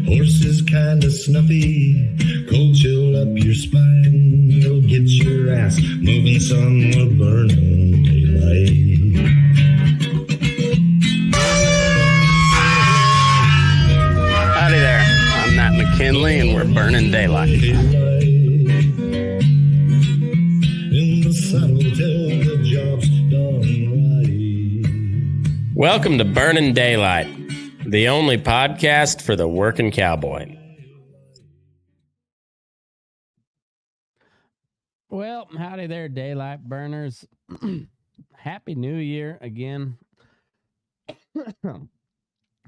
Horse is kinda snuffy, cold chill up your spine. You'll get your ass moving, son, we're burning daylight. Howdy there, I'm Matt McKinley and we're burning daylight. In the saddle till the job's done right. Welcome to Burning Daylight, the only podcast for the working cowboy. Well, howdy there, daylight burners. Happy New Year again.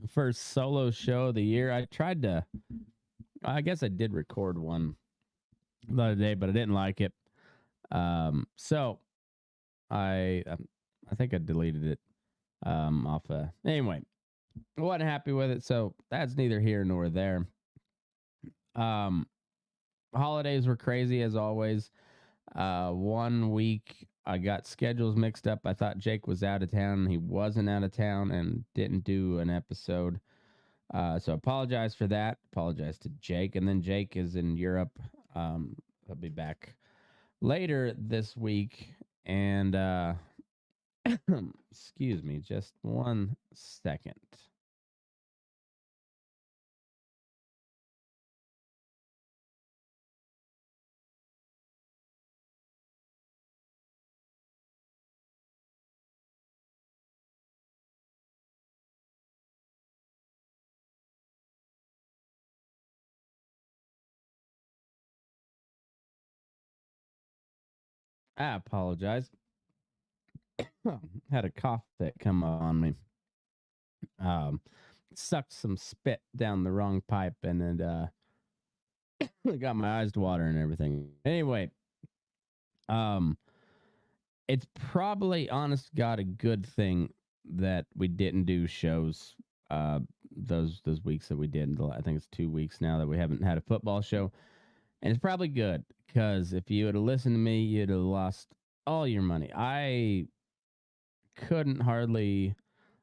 First solo show of the year. I guess I did record one the other day, but I didn't like it. So I think I deleted it off. Anyway, I wasn't happy with it, so that's neither here nor there. Holidays were crazy as always. 1 week I got schedules mixed up. I thought Jake was out of town. He wasn't out of town and didn't do an episode. So apologize for that. Apologize to Jake. And then Jake is in Europe. He'll be back later this week. And excuse me, just 1 second. I apologize. Had a cough that come on me. Sucked some spit down the wrong pipe and then got my eyes to water and everything. Anyway, it's probably, honest to God, a good thing that we didn't do shows those weeks that we did. I think it's 2 weeks now that we haven't had a football show. And it's probably good because if you would have listened to me, you'd have lost all your money. I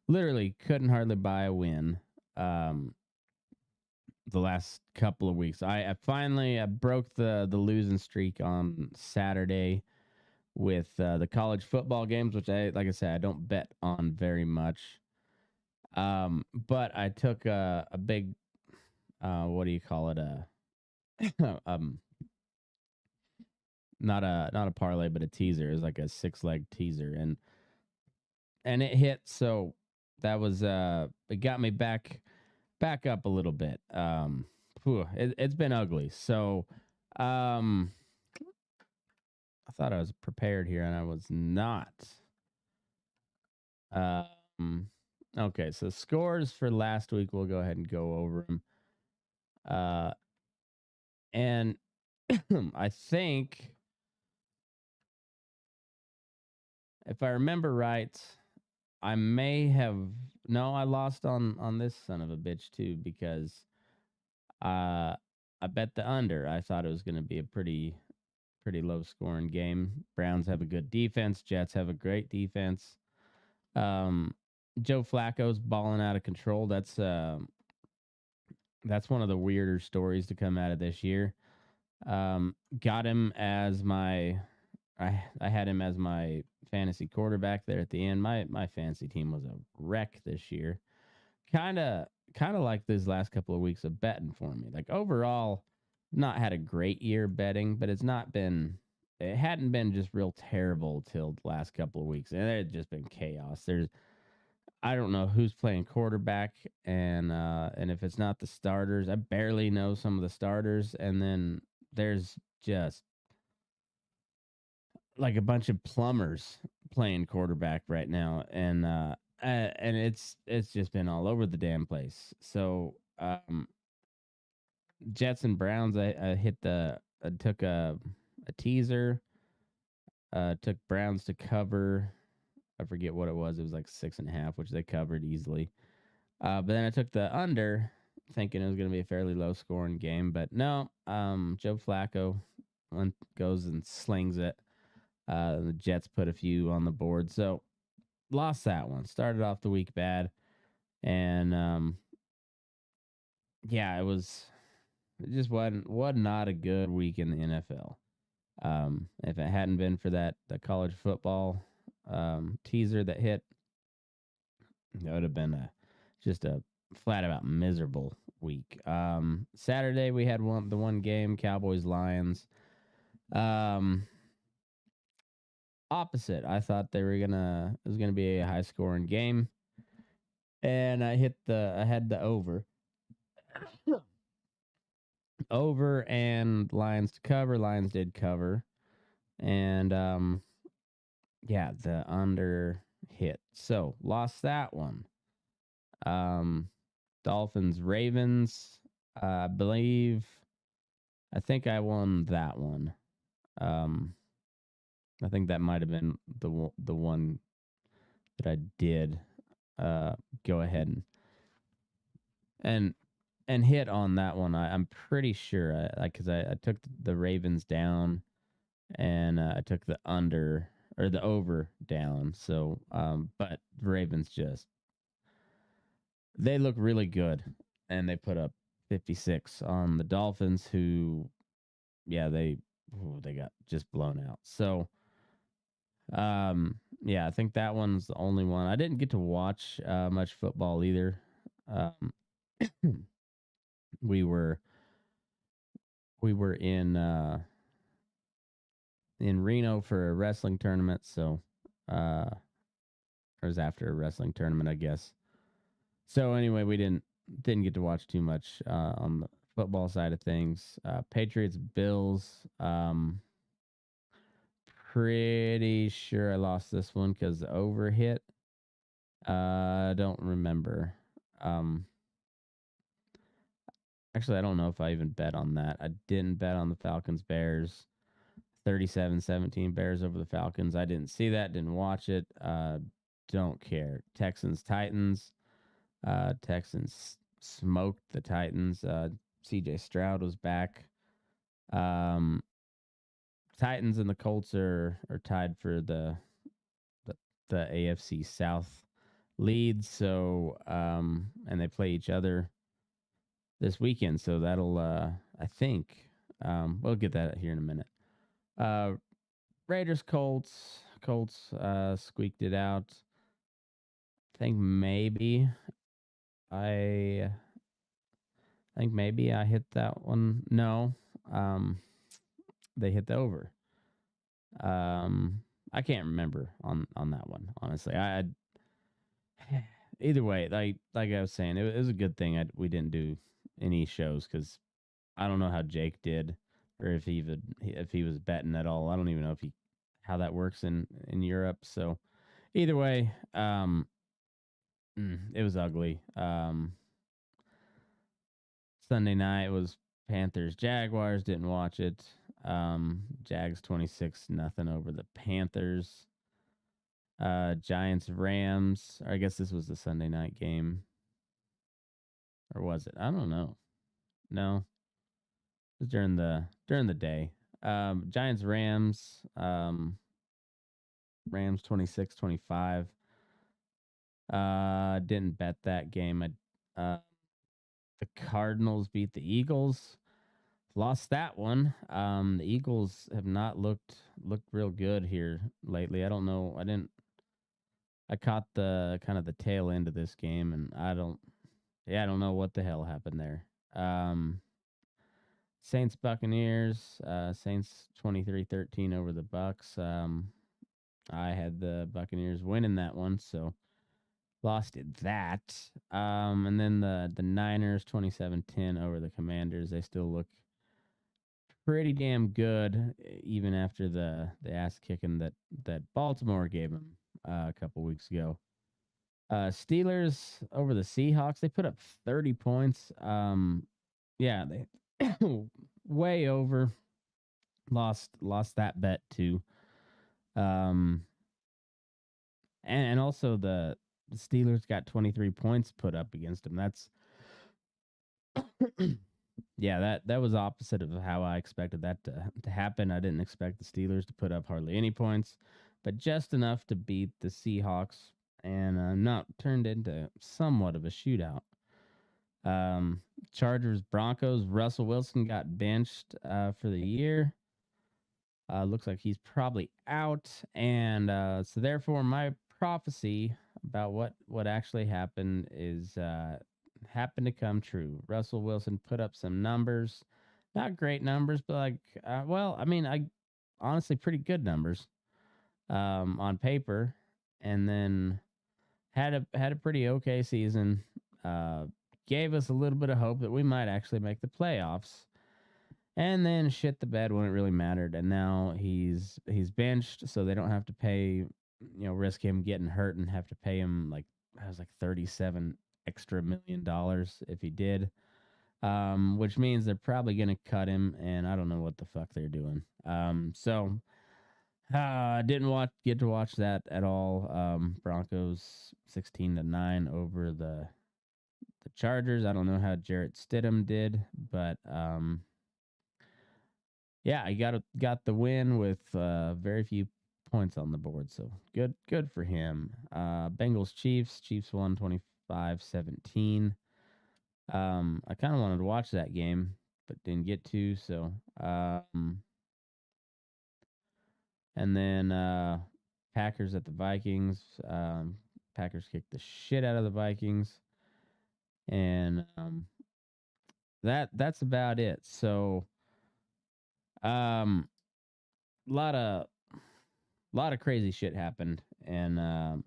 literally couldn't hardly buy a win the last couple of weeks. I finally broke the losing streak on Saturday with the college football games, which like I said, I don't bet on very much. But I took a big, what do you call it? Not a parlay, but a teaser. It was like a 6-leg teaser, and it hit. So that was it got me back up a little bit. It's been ugly. So I thought I was prepared here, and I was not. Okay, so scores for last week. We'll go ahead and go over them. And I think, if I remember right, I may have I lost on this son of a bitch too, because I bet the under. I thought it was going to be a pretty low scoring game. Browns have a good defense. Jets have a great defense. Joe Flacco's balling out of control. That's one of the weirder stories to come out of this year. Got him as I had him as my fantasy quarterback there at the end. My fantasy team was a wreck this year. Kind of like these last couple of weeks of betting for me. Like overall, not had a great year betting, but it hadn't been just real terrible till the last couple of weeks. And it had just been chaos. I don't know who's playing quarterback, and if it's not the starters, I barely know some of the starters, and then there's just like a bunch of plumbers playing quarterback right now, and it's just been all over the damn place. So Jets and Browns, I took a teaser, took Browns to cover. I forget what it was. It was like 6.5, which they covered easily. But then I took the under, thinking it was going to be a fairly low scoring game. But no, Joe Flacco goes and slings it. The Jets put a few on the board. So lost that one. Started off the week bad. And yeah, it just wasn't not a good week in the NFL. If it hadn't been for the college football teaser that hit, it would have been just a flat out miserable week. Saturday we had the one game, Cowboys Lions. Um, Opposite. I thought it was gonna be a high scoring game, and I had the over and Lions to cover. Lions did cover, and yeah, the under hit. So lost that one. Um, Dolphins Ravens. I believe I think I won that one. Um, I think that might have been the one that I did go ahead and and hit on that one. I'm pretty sure because I took the Ravens down and I took the under or the over down. So, but the Ravens just they look really good, and they put up 56 on the Dolphins, who yeah they got just blown out. So, yeah, I think that one's the only one. I didn't get to watch much football either. Um, we were we were in Reno for a wrestling tournament, so uh it was after a wrestling tournament, I guess. So anyway, we didn't get to watch too much on the football side of things. Patriots Bills. Pretty sure I lost this one because the over hit. Don't remember. Um, Actually, I don't know if I even bet on that. I didn't bet on the Falcons Bears. 37-17 Bears over the Falcons. I didn't see that, didn't watch it. Don't care. Texans Titans. Texans smoked the Titans. CJ Stroud was back. Um, Titans and the Colts are tied for the, the AFC South lead. So and they play each other this weekend. So that'll I think we'll get that here in a minute. Raiders Colts squeaked it out. I think maybe I I hit that one. No. Um they hit the over. Um I can't remember on that one, honestly. I either way, like I was saying, it was a good thing we didn't do any shows cuz I don't know how Jake did or if he was betting at all. I don't even know if he how that works in Europe. So either way, it was ugly. Sunday night was Panthers Jaguars. Didn't watch it. Jags 26 nothing over the Panthers. Giants Rams. I guess this was the Sunday night game, or was it? I don't know. No, it was during the day. Giants Rams. Rams 26-25. Didn't bet that game. The Cardinals beat the Eagles. Lost that one. The Eagles have not looked real good here lately. I don't know. I caught the kind of the tail end of this game, and I don't know what the hell happened there. Saints Buccaneers. Saints 23-13 over the Bucks. I had the Buccaneers winning that one, so lost it that. And then the Niners 27-10 over the Commanders. They still look pretty damn good, even after the ass kicking that Baltimore gave them a couple weeks ago. Steelers over the Seahawks. They put up 30 points. Yeah, they way over. Lost that bet too. Um, and also the Steelers got 23 points put up against them. That's yeah, that was opposite of how I expected that to happen. I didn't expect the Steelers to put up hardly any points, but just enough to beat the Seahawks and not turned into somewhat of a shootout. Um, Chargers Broncos. Russell Wilson got benched for the year. Looks like he's probably out, and so therefore, my prophecy about what actually happened is happened to come true. Russell Wilson put up some numbers, not great numbers, but like, well, I mean, I honestly pretty good numbers on paper, and then had a pretty okay season. Uh, Gave us a little bit of hope that we might actually make the playoffs, and then shit the bed when it really mattered. And now he's benched, so they don't have to pay, risk him getting hurt and have to pay him like I was like 37 extra $1 million if he did. Which means they're probably gonna cut him, and I don't know what the fuck they're doing. So didn't get to watch that at all. Broncos 16-9 over the Chargers. I don't know how Jarrett Stidham did, but yeah, he got the win with very few points on the board. So good for him. Bengals Chiefs. Chiefs won 25-17. I kind of wanted to watch that game, but didn't get to. So and then Packers at the Vikings. Packers kicked the shit out of the Vikings, and that's about it. So um, lot of lot of crazy shit happened, and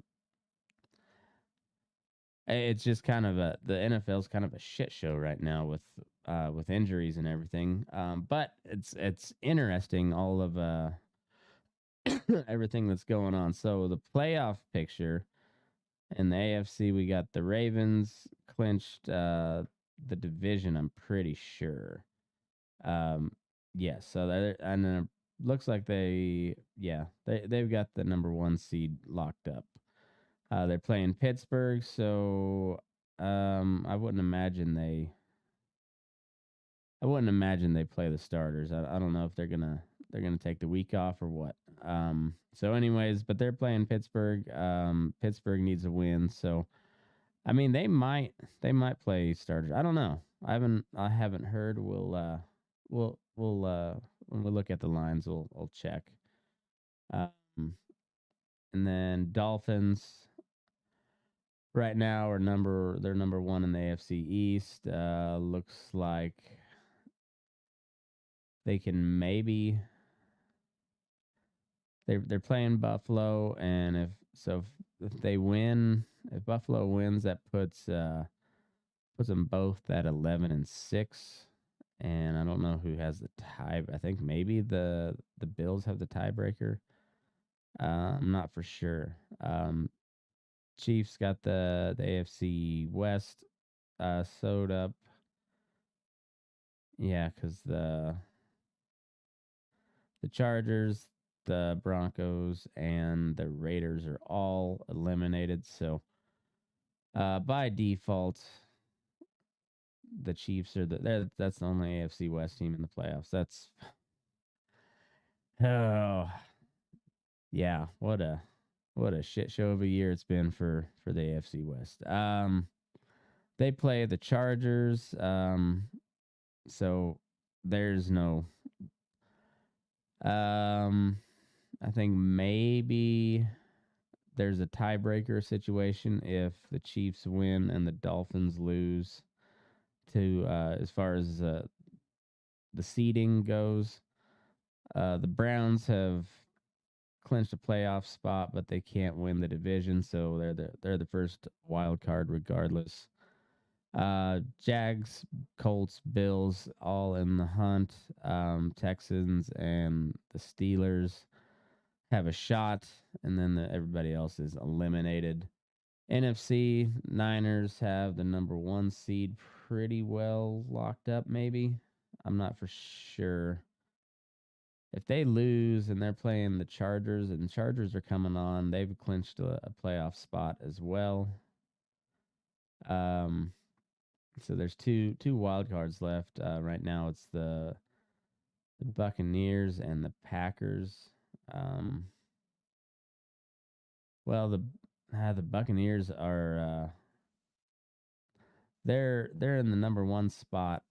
it's just kind of the NFL's kind of a shit show right now with injuries and everything. But it's interesting all of everything that's going on. So the playoff picture in the AFC, we got the Ravens clinched the division. I'm pretty sure. Um, yes. So and then it looks like they've got the number one seed locked up. They're playing Pittsburgh, so I wouldn't imagine they play the starters. I don't know if they're gonna take the week off or what. So anyways, but they're playing Pittsburgh. Pittsburgh needs a win, so I mean they might play starters. I don't know. I haven't heard. We'll when we look at the lines, we'll check. Um, and then Dolphins right now they're number one in the AFC East. Looks like they can maybe they're playing Buffalo, and if they win, if Buffalo wins, that puts them both at 11-6. And I don't know who has the tie. I think maybe the Bills have the tiebreaker. I'm not for sure. Chiefs got the AFC West sewed up. Yeah, because the Chargers, the Broncos, and the Raiders are all eliminated. So by default, the Chiefs are that's the only AFC West team in the playoffs. That's oh yeah, what a shit show of a year it's been for the AFC West. They play the Chargers. So there's no I think maybe there's a tiebreaker situation if the Chiefs win and the Dolphins lose to as far as the seeding goes. The Browns have clinched a playoff spot, but they can't win the division, so they're the first wild card regardless. Jags, Colts, Bills, all in the hunt. Texans and the Steelers have a shot, and then everybody else is eliminated. NFC Niners have the number one seed pretty well locked up. Maybe I'm not for sure. If they lose and they're playing the Chargers, and the Chargers are coming on, they've clinched a playoff spot as well. Um, so there's two wild cards left. Right now it's the Buccaneers and the Packers. Um, well, the Buccaneers are they're in the number 1 spot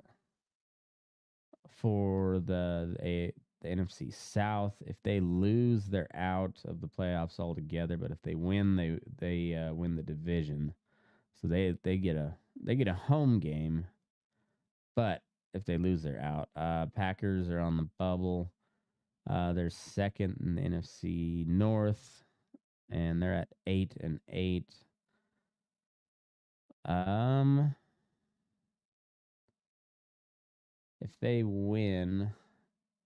for the NFC South. If they lose, they're out of the playoffs altogether. But if they win, they win the division. So they get a home game. But if they lose, they're out. Packers are on the bubble. They're second in the NFC North, and they're at 8-8. If they win,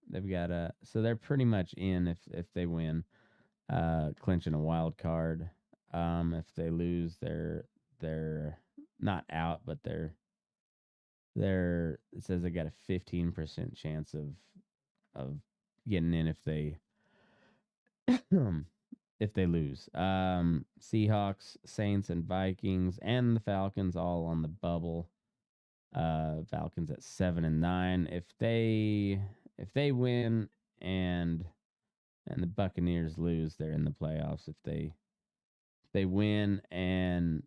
they've got a so they're pretty much in if they win, clinching a wild card. If they lose, they're not out, but they're it says they got a 15% chance of getting in if they lose. Seahawks, Saints, and Vikings, and the Falcons all on the bubble. Falcons at 7-9. If they win and the Buccaneers lose, they're in the playoffs. If they win and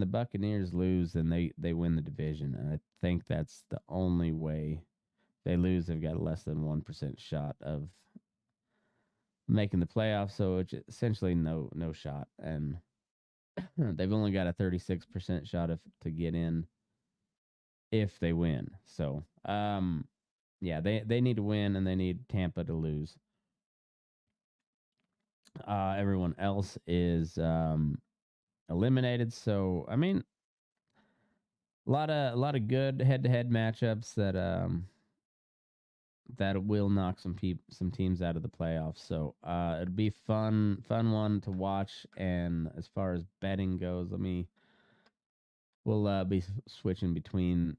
the Buccaneers lose, then they win the division. And I think that's the only way. If they lose, they've got a less than 1% shot of making the playoffs. So it's essentially no shot. And they've only got a 36% shot to get in if they win. So yeah, they need to win and they need Tampa to lose. Everyone else is eliminated. So I mean, a lot of good head-to-head matchups that will knock some teams out of the playoffs. So it'll be fun one to watch. And as far as betting goes, we'll be switching between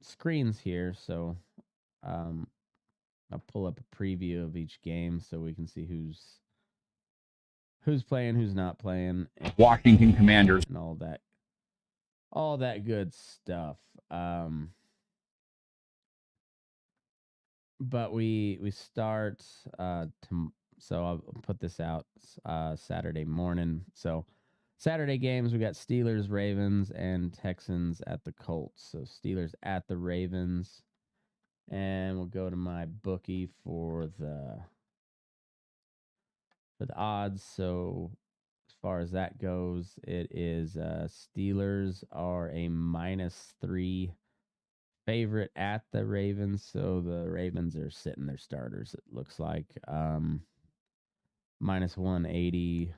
screens here. So um, I'll pull up a preview of each game so we can see who's playing, who's not playing, and Washington Commanders, and all that good stuff. But we start so I'll put this out Saturday morning. So Saturday games, we got Steelers, Ravens, and Texans at the Colts. So Steelers at the Ravens, and we'll go to my bookie for the odds. So as far as that goes, it is Steelers are a -3 favorite at the Ravens. So the Ravens are sitting their starters, it looks like. -180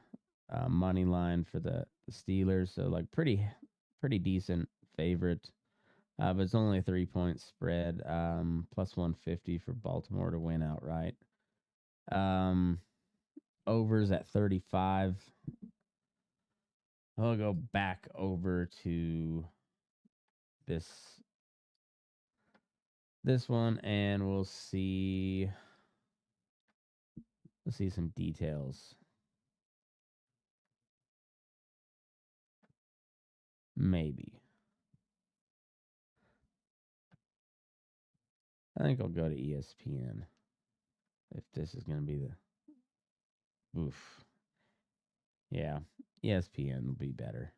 money line for the Steelers. So like pretty decent favorite. But it's only a 3-point spread. +150 for Baltimore to win outright. Overs at 35. I'll go back over to this one and we'll see some details. Maybe. I think I'll go to ESPN if this is going to be the oof. Yeah, ESPN will be better.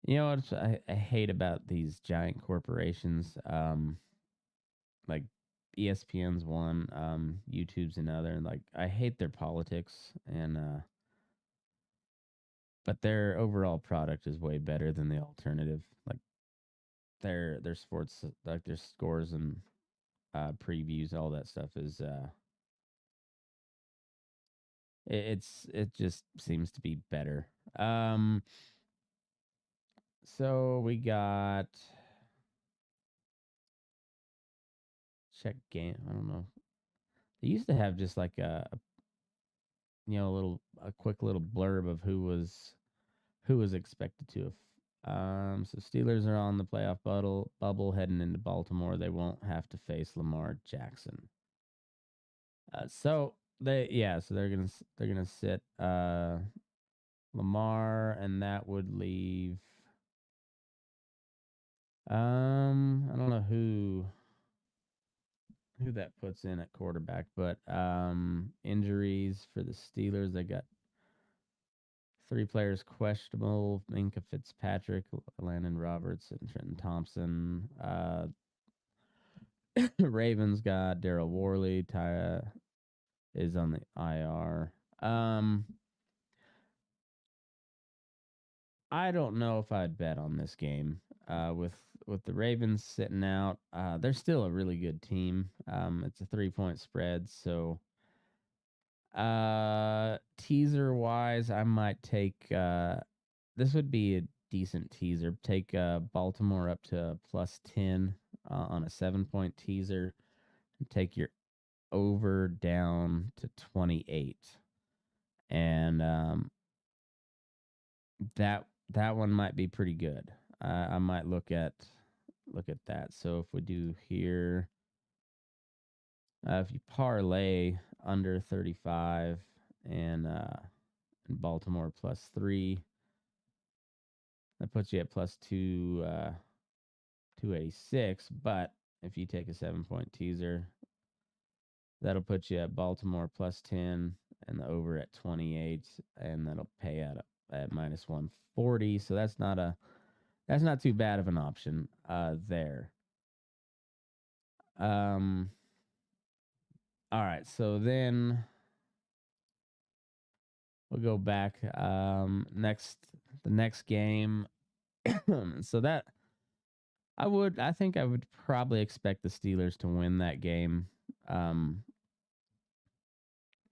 You know what I hate about these giant corporations? Like ESPN's one, YouTube's another. Like I hate their politics but their overall product is way better than the alternative. Like their sports, like their scores and previews, all that stuff is it just seems to be better. So we got check game. I don't know. They used to have just like a quick little blurb of who was expected to. So Steelers are on the playoff bubble heading into Baltimore. They won't have to face Lamar Jackson. So they're gonna sit Lamar, and that would leave I don't know who who that puts in at quarterback. But injuries for the Steelers, they got 3 players questionable: Minka Fitzpatrick, Landon Roberts, and Trenton Thompson. Ravens got Daryl Worley. Ty is on the IR. I don't know if I'd bet on this game. With the Ravens sitting out, they're still a really good team. It's a 3-point spread, so teaser wise, I might take this would be a decent teaser. Take Baltimore up to +10 on a 7-point teaser. Take your over down to 28, and that one might be pretty good. I might look at that. So if we do here, if you parlay under 35 and Baltimore +3, that puts you at +2 286. But if you take a 7-point teaser, that'll put you at Baltimore +10 and the over at 28, and that'll pay out at -140. So that's not too bad of an option there. All right, so then we'll go back. The next game. So that I think I would probably expect the Steelers to win that game.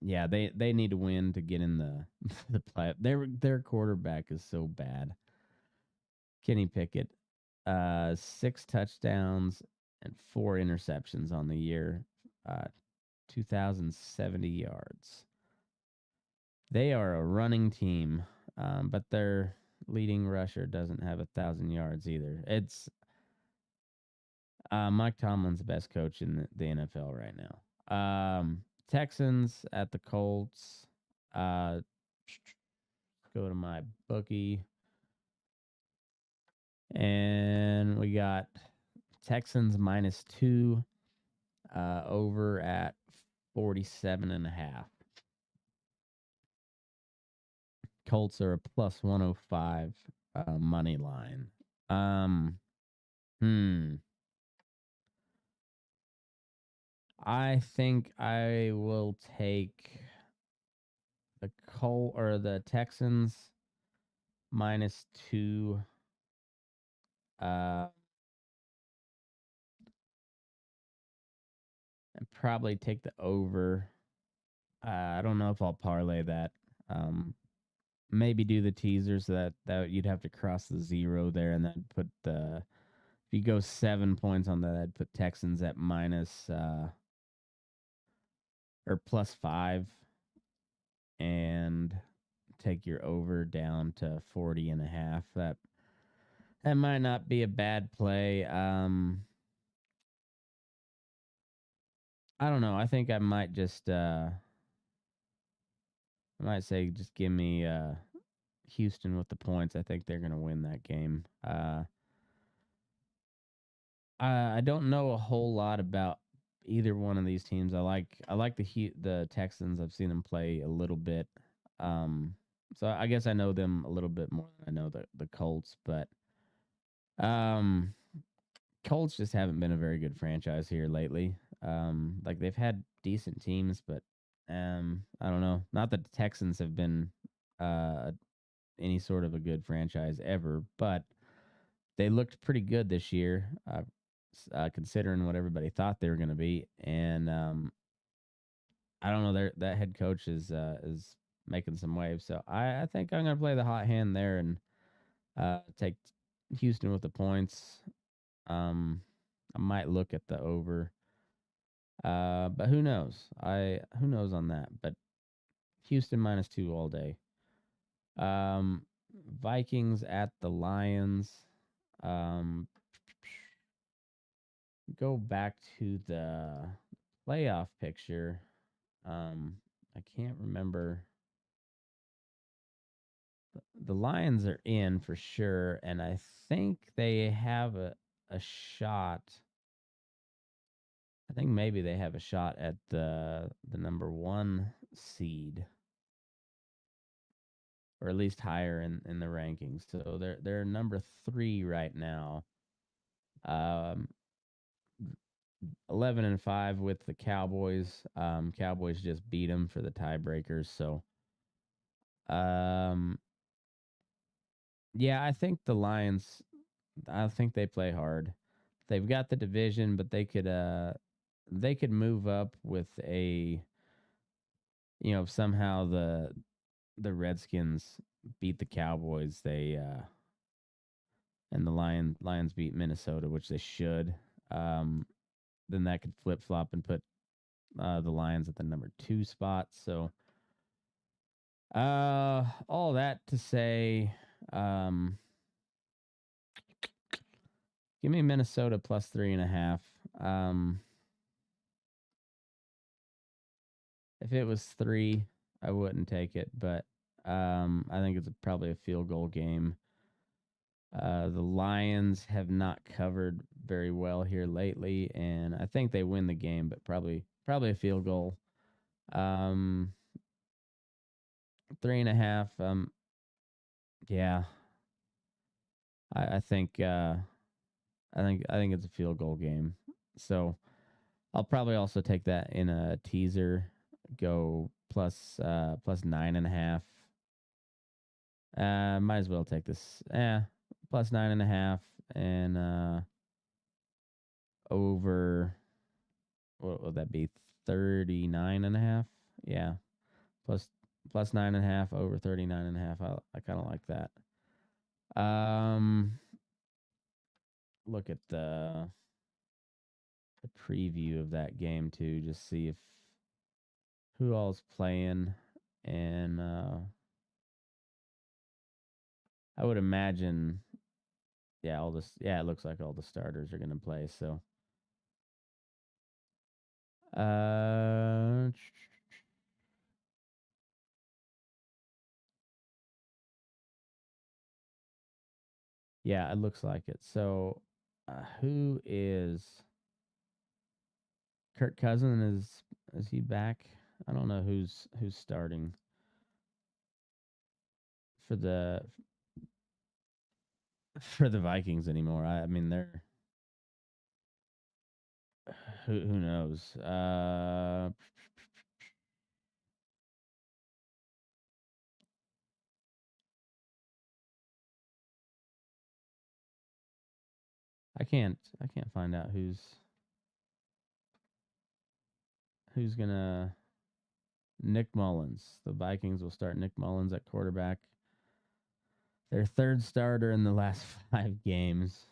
Yeah, they need to win to get in the the play. Their quarterback is so bad. Kenny Pickett, 6 touchdowns and 4 interceptions on the year, 2,070 yards. They are a running team, but their leading rusher doesn't have 1,000 yards either. It's Mike Tomlin's the best coach in the NFL right now. Texans at the Colts. Uh, go to my bookie. And we got Texans -2 over at 47.5. Colts are a +105 money line. Hmm. I think I will take the Texans -2. Uh, and probably take the over. I don't know if I'll parlay that. Maybe do the teaser so that you'd have to cross the 0 there, and then put the if you go 7 points on that, I'd put Texans at minus or +5, and take your over down to 40.5. That might not be a bad play. I don't know. I think I might just I might say just give me Houston with the points. I think they're gonna win that game. I don't know a whole lot about either one of these teams. I like the Texans. I've seen them play a little bit. Um, so I guess I know them a little bit more than I know the Colts, but um, Colts just haven't been a very good franchise here lately. Like they've had decent teams, but I don't know. Not that the Texans have been uh any sort of a good franchise ever, but they looked pretty good this year, considering what everybody thought they were going to be. And I don't know, that head coach is making some waves. So I think I'm going to play the hot hand there and take Houston with the points. I might look at the over, but who knows? Who knows on that? But Houston -2 all day. Um, Vikings at the Lions. Um, go back to the playoff picture. I can't remember. The Lions are in for sure, and I think they have a shot I think maybe they have a shot at the number 1 seed, or at least higher in the rankings. So they're number 3 right now. Um, 11-5 with the Cowboys. Cowboys just beat them for the tiebreakers. So, um, yeah, I think the Lions. I think they play hard. They've got the division, but they could move up with a, if somehow the Redskins beat the Cowboys, and the Lions beat Minnesota, which they should. Um, then that could flip flop and put the Lions at the number 2 spot. So, all that to say, um, give me Minnesota plus 3.5. If it was 3, I wouldn't take it, but I think it's probably a field goal game. The Lions have not covered very well here lately, and I think they win the game, but probably a field goal. 3.5. Yeah, I think I think it's a field goal game. So I'll probably also take that in a teaser. Go plus 9.5. Might as well take this. Plus 9.5 and over. What would that be? 39.5. Yeah, plus 9.5 over 39.5. I kind of like that. Um, look at the preview of that game too. Just see if who all's playing, and I would imagine, yeah, all this, yeah, it looks like all the starters are gonna play. So, uh, yeah, it looks like it. So, who is Kirk Cousins? Is he back? I don't know who's starting for the for the Vikings anymore. I mean, they're who knows. I can't find out who's gonna Nick Mullins. The Vikings will start Nick Mullins at quarterback. Their third starter in the last 5 games.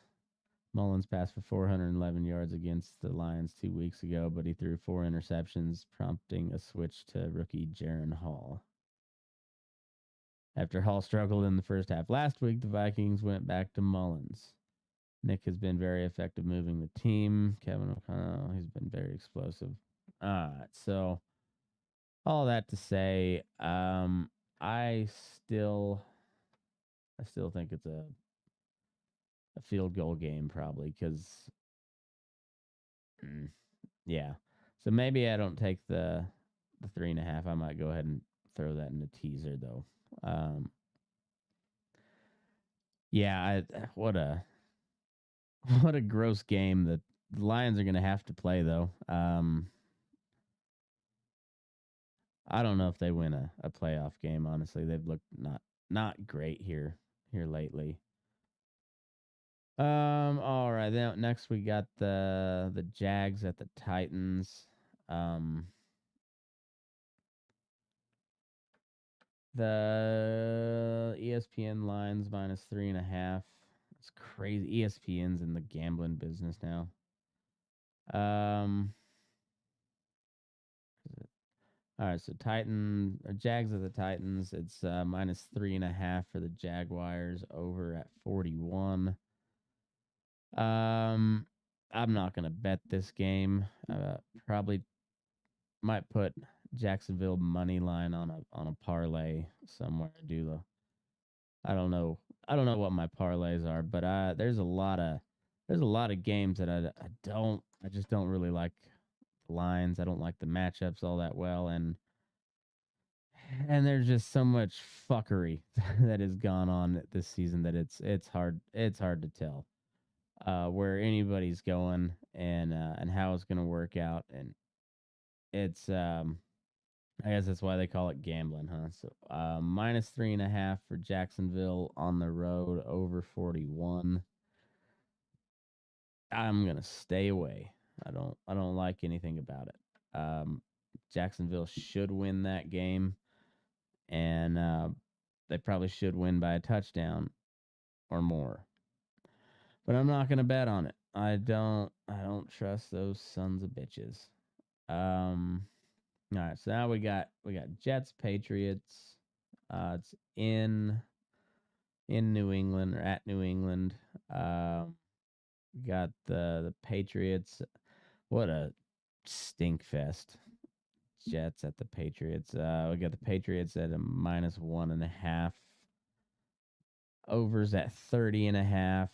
Mullins passed for 411 yards against the Lions 2 weeks ago, but he threw 4 interceptions, prompting a switch to rookie Jaron Hall. After Hall struggled in the first half last week, the Vikings went back to Mullins. Nick has been very effective moving the team. Kevin O'Connell, he's been very explosive. All right, so all that to say, I still I still think it's a field goal game probably because yeah. So maybe I don't take the 3.5. I might go ahead and throw that in the teaser though. Um, yeah, what a what a gross game that the Lions are going to have to play though. I don't know if they win a playoff game. Honestly, they've looked not great here lately. All right. Then next we got the Jags at the Titans. Um, the ESPN lines minus 3.5. It's crazy. ESPN's in the gambling business now. Um, all right. So Jags at the Titans. It's minus 3.5 for the Jaguars. Over at 41. Um, I'm not gonna bet this game. Probably might put Jacksonville money line on a parlay somewhere. Do the I don't know. I don't know what my parlays are, but there's a lot of games that I just don't really like. the lines. I don't like the matchups all that well, and there's just so much fuckery that has gone on this season that it's hard to tell where anybody's going and how it's going to work out, and it's I guess that's why they call it gambling, huh? So minus 3.5 for Jacksonville on the road, over 41. I'm gonna stay away. I don't like anything about it. Jacksonville should win that game, and they probably should win by a touchdown or more. But I'm not gonna bet on it. I don't trust those sons of bitches. Um all right, so now we got Jets Patriots. It's in New England or at New England. We got the Patriots. What a stink fest. Jets at the Patriots. We got the Patriots at a minus 1.5. Overs at 30.5.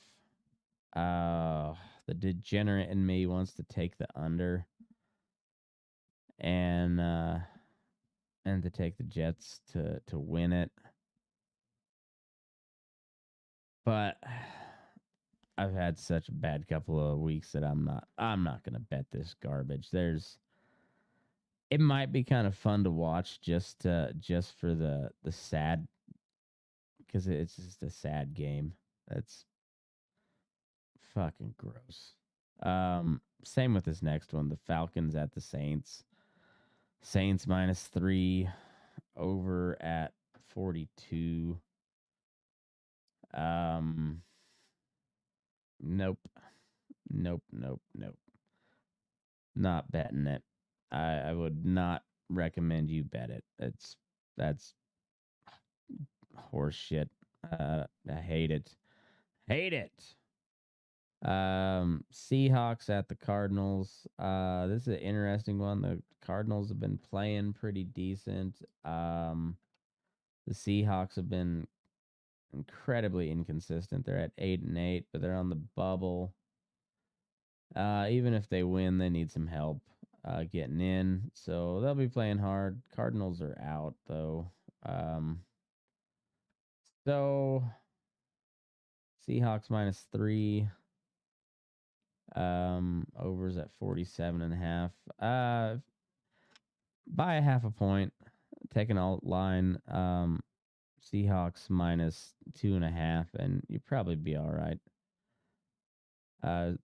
The degenerate in me wants to take the under and to take the Jets to win it. But I've had such a bad couple of weeks that I'm not gonna bet this garbage. It might be kind of fun to watch just for the sad, because it's just a sad game. That's fucking gross. Same with this next one, the Falcons at the Saints. Saints minus 3, over at 42. Um, nope, nope, nope, nope. Not betting it. I would not recommend you bet it. That's horse shit. I hate it. Hate it. Seahawks at the Cardinals. This is an interesting one. The Cardinals have been playing pretty decent. The Seahawks have been incredibly inconsistent. They're at 8-8, but they're on the bubble. Even if they win, they need some help getting in. So they'll be playing hard. Cardinals are out though. So Seahawks minus 3. Overs at 47.5. By a half a point. Take an alt line. Seahawks minus 2.5, and you'd probably be all right. I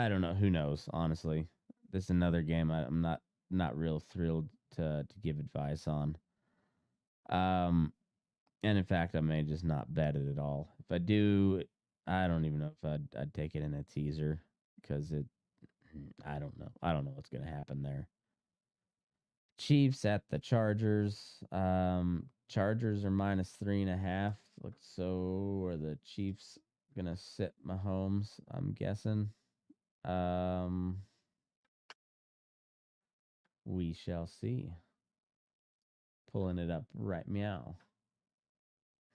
don't know. Who knows? Honestly, this is another game I'm not real thrilled to give advice on. And in fact, I may just not bet it at all. If I do, I don't even know if I'd take it in a teaser, because I don't know. I don't know what's gonna happen there. Chiefs at the Chargers. Chargers are minus 3.5. Looks so. Are the Chiefs gonna sit Mahomes? I'm guessing. Um, we shall see. Pulling it up right meow.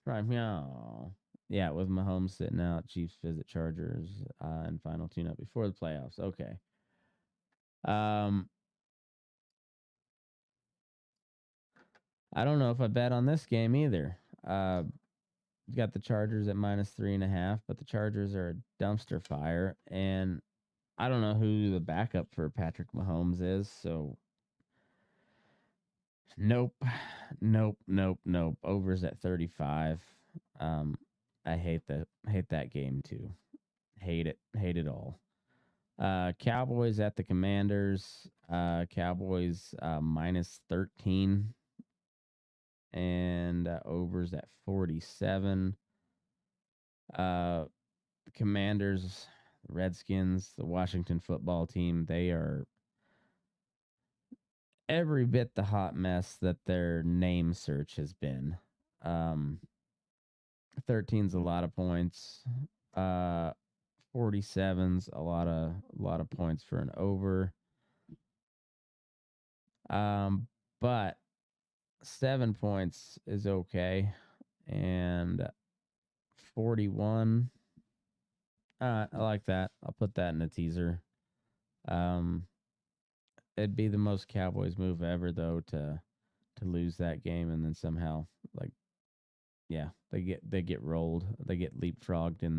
Right meow. Yeah, with Mahomes sitting out, Chiefs visit Chargers and final tune up before the playoffs. Okay. Um, I don't know if I bet on this game either. Got the Chargers at minus 3.5, but the Chargers are a dumpster fire, and I don't know who the backup for Patrick Mahomes is. So nope, nope, nope, nope. Overs at 35. Um, I hate that game too. Hate it all. Cowboys at the Commanders. Cowboys minus 13, and overs at 47. The Commanders, the Redskins, the Washington football team, they are every bit the hot mess that their name search has been. Um, 13's a lot of points. 47's a lot of points for an over. But 7 points is okay, and 41. I like that. I'll put that in a teaser. Um, it'd be the most Cowboys move ever though to lose that game and then somehow like yeah, they get rolled. They get leapfrogged in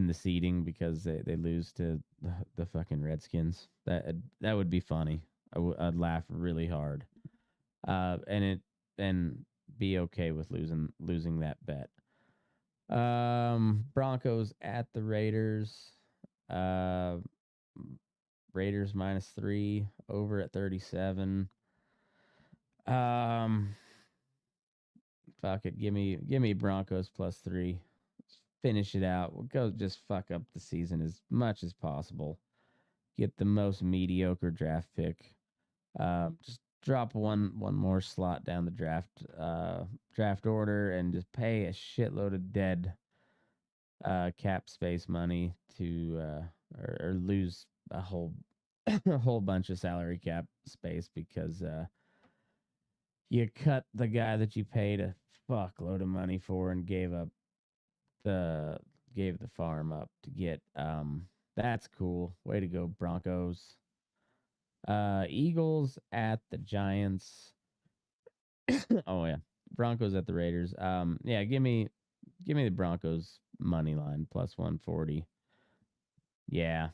the seeding because they lose to the fucking Redskins. That would be funny. I'd laugh really hard. And it and be okay with losing that bet. Broncos at the Raiders. Uh, Raiders -3 over at 37. Um, fuck it. Give me Broncos +3. Finish it out. We'll go just fuck up the season as much as possible. Get the most mediocre draft pick. Just drop one more slot down the draft order and just pay a shitload of dead cap space money to or lose a whole a whole bunch of salary cap space because you cut the guy that you paid a fuckload of money for and the gave the farm up to get. That's cool. Way to go, Broncos. Eagles at the Giants. Oh yeah, Broncos at the Raiders. Yeah, give me the Broncos money line +140. Yeah.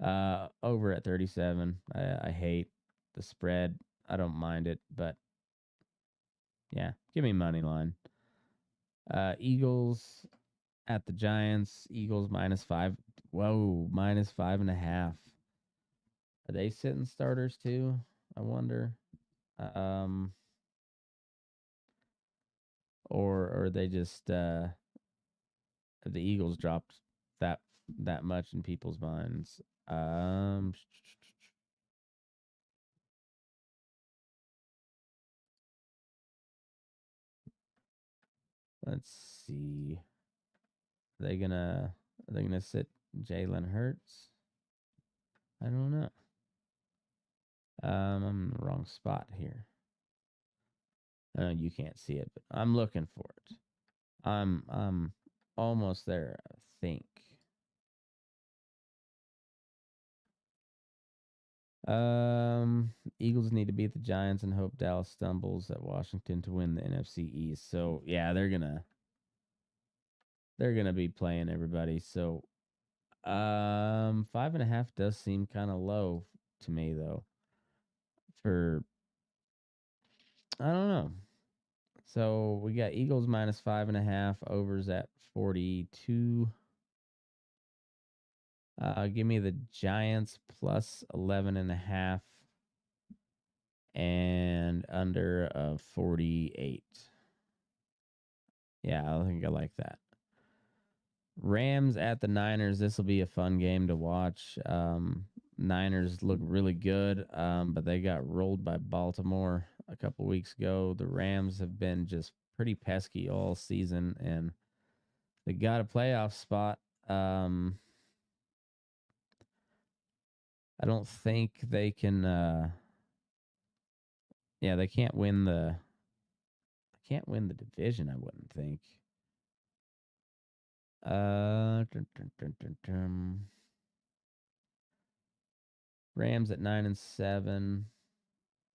Over at 37. I hate the spread. I don't mind it, but yeah, give me money line. Eagles at the Giants. Eagles -5. Whoa, -5.5. Are they sitting starters too? I wonder. Um, or are they just have the Eagles dropped that that much in people's minds? Let's see. Are they gonna sit Jalen Hurts? I don't know. I'm in the wrong spot here. You can't see it, but I'm looking for it. I'm almost there, I think. Eagles need to beat the Giants and hope Dallas stumbles at Washington to win the NFC East. So yeah, they're gonna be playing everybody. So 5.5 does seem kind of low to me though. For I don't know. So we got Eagles -5.5, overs at 42. Give me the Giants +11.5 and under of 48. Yeah, I think I like that. Rams at the Niners. This will be a fun game to watch. Niners look really good, but they got rolled by Baltimore a couple weeks ago. The Rams have been just pretty pesky all season, and they got a playoff spot. I don't think they can. Yeah, they can't win the. Can't win the division. I wouldn't think. Dun, dun, dun, dun, dun. Rams at 9-7.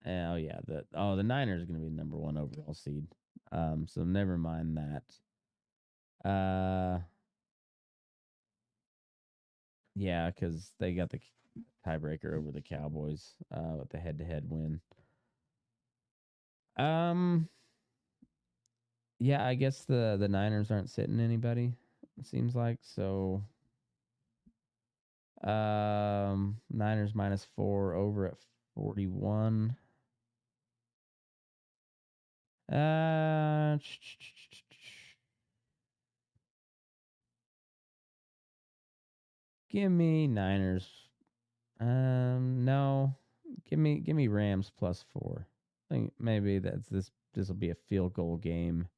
Oh yeah, the Niners are going to be the number one overall seed. So never mind that. Yeah, because they got the tiebreaker over the Cowboys with the head-to-head win. Um, yeah, I guess the Niners aren't sitting anybody. It seems like so. Niners -4 over at 41. Uh, give me Niners. No. Give me Rams +4. I think maybe this will be a field goal game.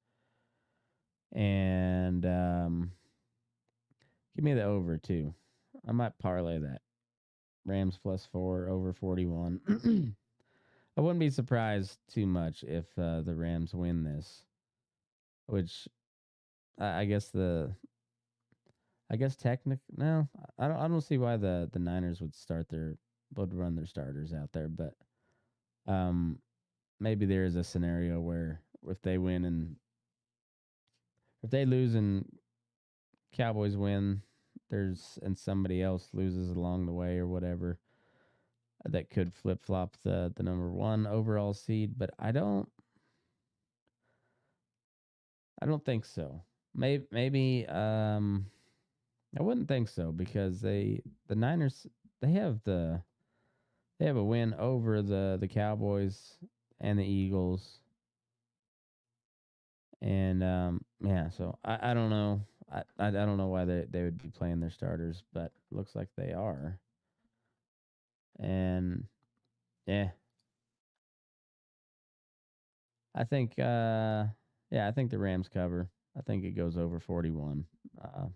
And give me the over too. I might parlay that. Rams +4 over 41. I wouldn't be surprised too much if the Rams win this, which I guess I guess technic no, I don't see why the Niners would start would run their starters out there, but um, maybe there is a scenario where if they win and if they lose and Cowboys win, there's and somebody else loses along the way or whatever that could flip flop the number one overall seed. But I don't think so. Maybe I wouldn't think so because the Niners they have a win over the Cowboys and the Eagles. And yeah, so I don't know. I don't know why they would be playing their starters, but looks like they are. And yeah, I think yeah, I think the Rams cover. I think it goes over 41. Uh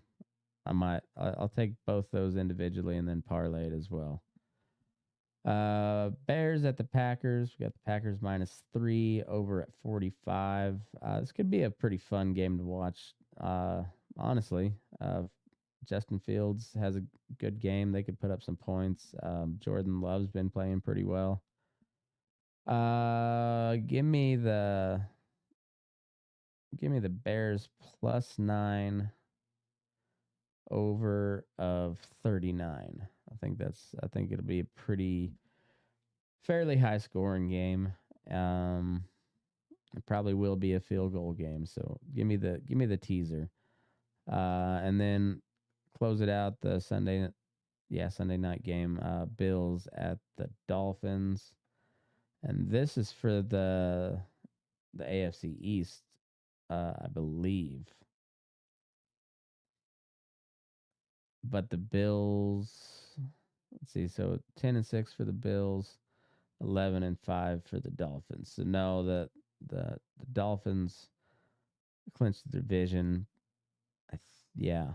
I'll take both those individually and then parlay it as well. Bears at the Packers. We got the Packers -3 over at 45. This could be a pretty fun game to watch. Honestly, Justin Fields has a good game. They could put up some points. Jordan Love's been playing pretty well. Give me the Bears +9 over of 39. I think it'll be a pretty fairly high scoring game. It probably will be a field goal game. So give me the teaser. And then close it out the Sunday night game. Bills at the Dolphins. And this is for the AFC East, I believe. But the Bills, let's see, so 10-6 for the Bills, 11-5 for the Dolphins. So no, the Dolphins clinched the division. Yeah,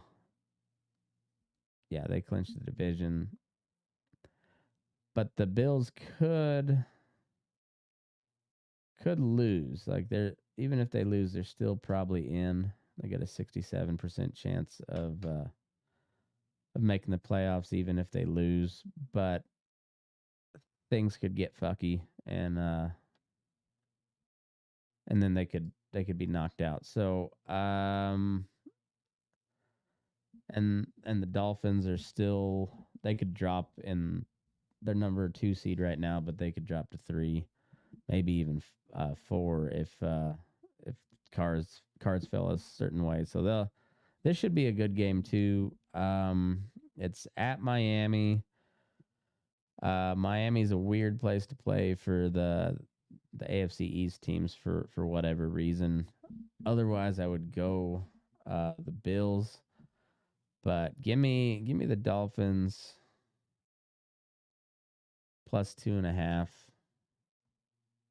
yeah, they clinched the division. But the Bills could lose. Like they're even if they lose, they're still probably in. They got a 67% chance of making the playoffs, even if they lose. But things could get fucky, and then they could be knocked out. So and the Dolphins are still they could drop in their number 2 seed right now, but they could drop to 3, maybe even 4 if cards fell a certain way. So this should be a good game too. It's at Miami. Miami's a weird place to play for the AFC East teams for whatever reason. Otherwise, I would go the Bills, but give me the Dolphins +2.5,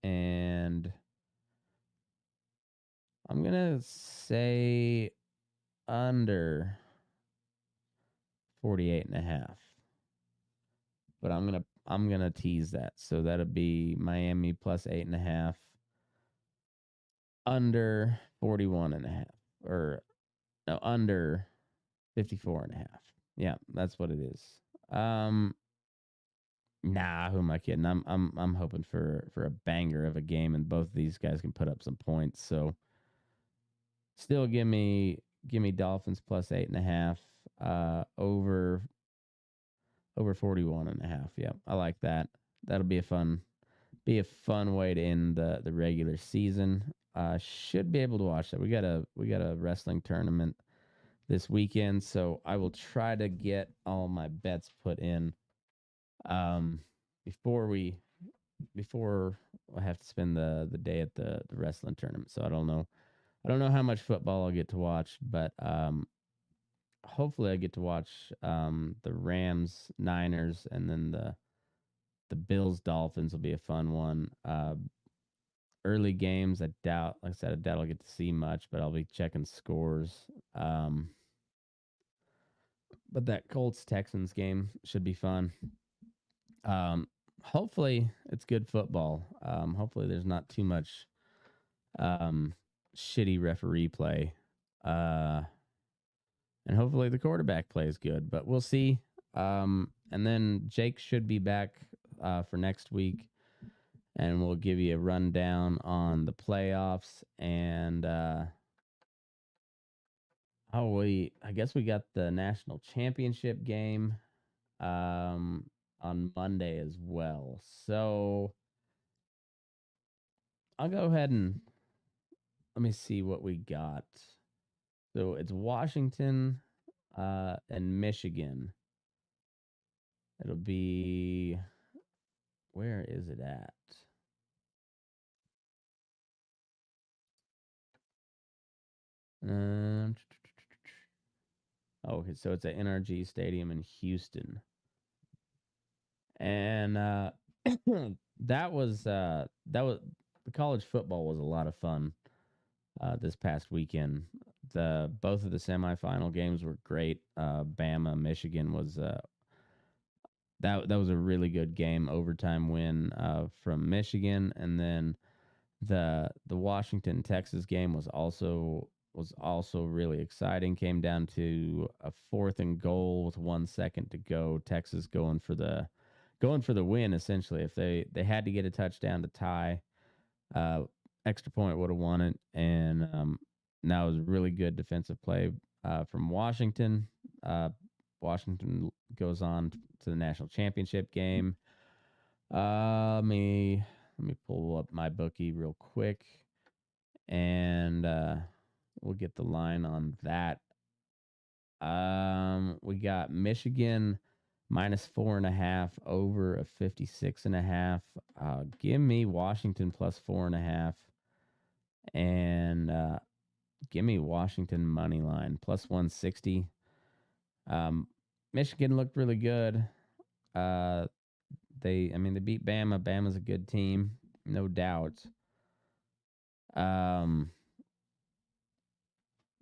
and I'm gonna say under 48.5. But I'm gonna tease that. So that'll be Miami +8.5, under 41.5, or no, under 54.5. Yeah, that's what it is. Um, nah, who am I kidding? I'm hoping for a banger of a game, and both of these guys can put up some points. So still give me Dolphins +8.5, over 41.5. Yeah, I like that. That'll be a fun way to end the regular season. Should be able to watch that. We got a wrestling tournament this weekend, so I will try to get all my bets put in um before we before I have to spend the day at the wrestling tournament. So I don't know how much football I'll get to watch, but hopefully I get to watch the Rams Niners, and then the Bills Dolphins will be a fun one. Early games, I doubt. Like I said, I doubt I'll get to see much, but I'll be checking scores. But that Colts Texans game should be fun. Um, Hopefully it's good football. Hopefully there's not too much um, shitty referee play. And hopefully the quarterback plays good, but we'll see. And then Jake should be back for next week, and we'll give you a rundown on the playoffs. And I guess we got the national championship game on Monday as well. So I'll go ahead and let me see what we got. So it's Washington and Michigan. It'll be, where is it at? Um, okay, so it's at NRG Stadium in Houston. And that was the college football was a lot of fun this past weekend. The both of the semifinal games were great. Bama Michigan was that was a really good game, overtime win from Michigan, and then the Washington Texas game was also really exciting. Came down to a 4th and goal with 1 second to go. Texas going for the win essentially. If they had to get a touchdown to tie, uh, extra point would have won it, and that was really good defensive play from Washington. Washington goes on to the national championship game. Let me pull up my bookie real quick, and we'll get the line on that. We got Michigan -4.5 over a 56.5. Give me Washington +4.5, and give me Washington money line +160. Michigan looked really good. They beat Bama. Bama's a good team, no doubt. Um,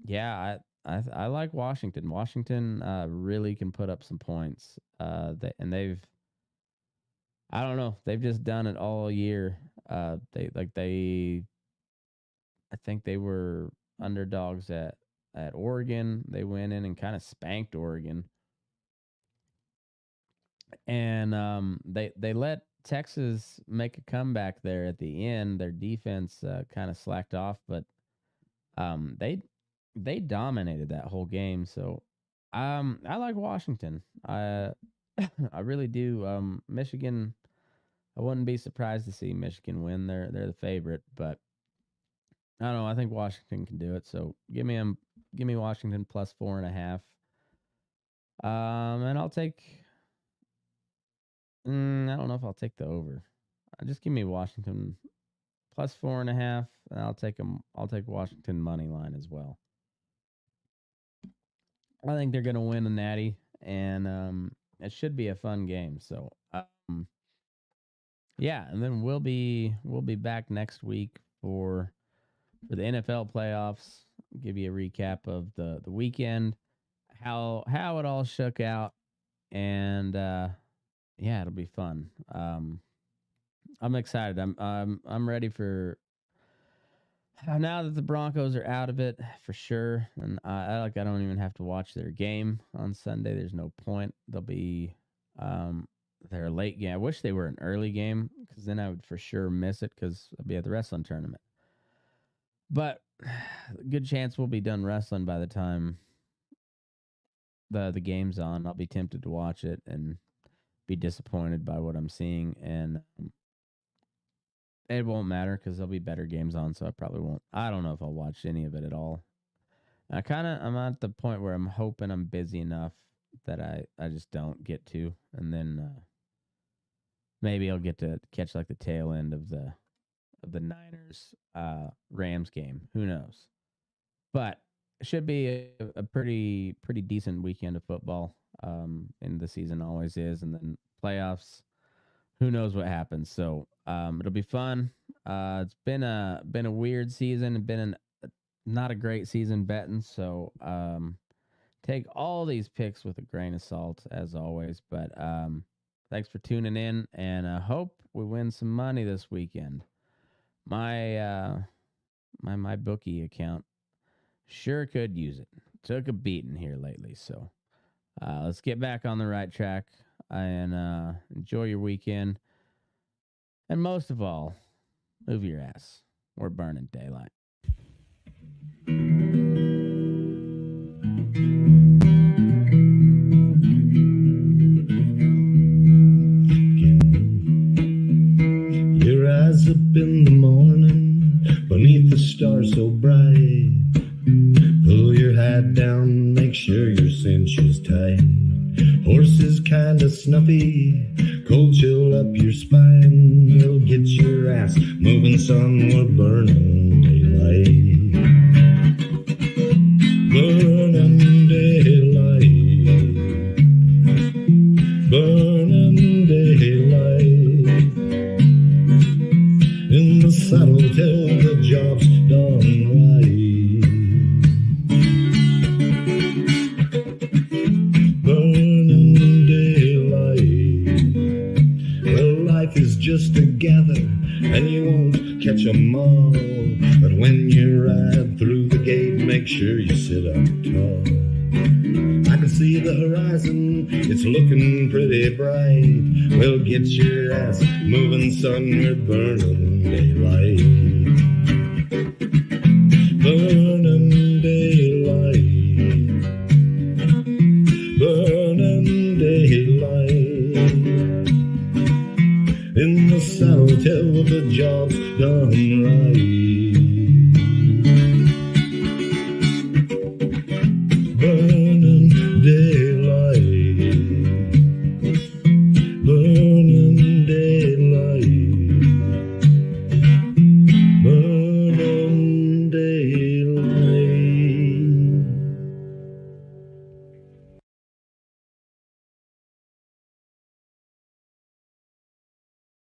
yeah, I like Washington. Washington really can put up some points. They've I don't know, they've just done it all year. They I think they were underdogs at Oregon. They went in and kind of spanked Oregon, and they let Texas make a comeback there at the end. Their defense kind of slacked off, but um, they they dominated that whole game. So I like Washington. I I really do. Michigan. I wouldn't be surprised to see Michigan win. They're the favorite, but I don't know. I think Washington can do it. So give me Washington +4.5. And I'll take. I don't know if I'll take the over. Just give me Washington +4.5, and I'll take them. I'll take Washington money line as well. I think they're going to win the Natty, and it should be a fun game. So, yeah, and then we'll be back next week for the NFL playoffs. Give you a recap of the weekend, how it all shook out, and yeah, it'll be fun. I'm excited. I'm ready for now that the Broncos are out of it for sure, and I don't even have to watch their game on Sunday. There's no point. They'll be their late game. I wish they were an early game because then I would for sure miss it because I'll be at the wrestling tournament. But good chance we'll be done wrestling by the time the game's on. I'll be tempted to watch it and be disappointed by what I'm seeing, and it won't matter because there'll be better games on, so I probably won't. I don't know if I'll watch any of it at all. I'm at the point where I'm hoping I'm busy enough that I just don't get to, and then maybe I'll get to catch like the tail end of the Niners Rams game. Who knows? But it should be a pretty decent weekend of football. And the season always is, and then playoffs. Who knows what happens? So it'll be fun. It's been a weird season, not a great season betting. So take all these picks with a grain of salt as always. But thanks for tuning in, and I hope we win some money this weekend. My bookie account sure could use it. Took a beating here lately, so Let's get back on the right track and enjoy your weekend. And most of all, move your ass. We're burning daylight. Your eyes up in the morning, beneath the stars so bright. Pull your hat down, make sure your cinch is tight. Horse is kinda snuffy, cold chill up your spine. We'll get your ass moving, son, we're burning daylight. Burning daylight. Burning daylight. In the saddle till the job's done right. Burning daylight. Well, life is just a gather, and you won't catch 'em all. But when you ride through the gate, make sure you sit up tall. I can see the horizon, it's looking pretty bright. Well, get your ass moving, son, we're burning daylight.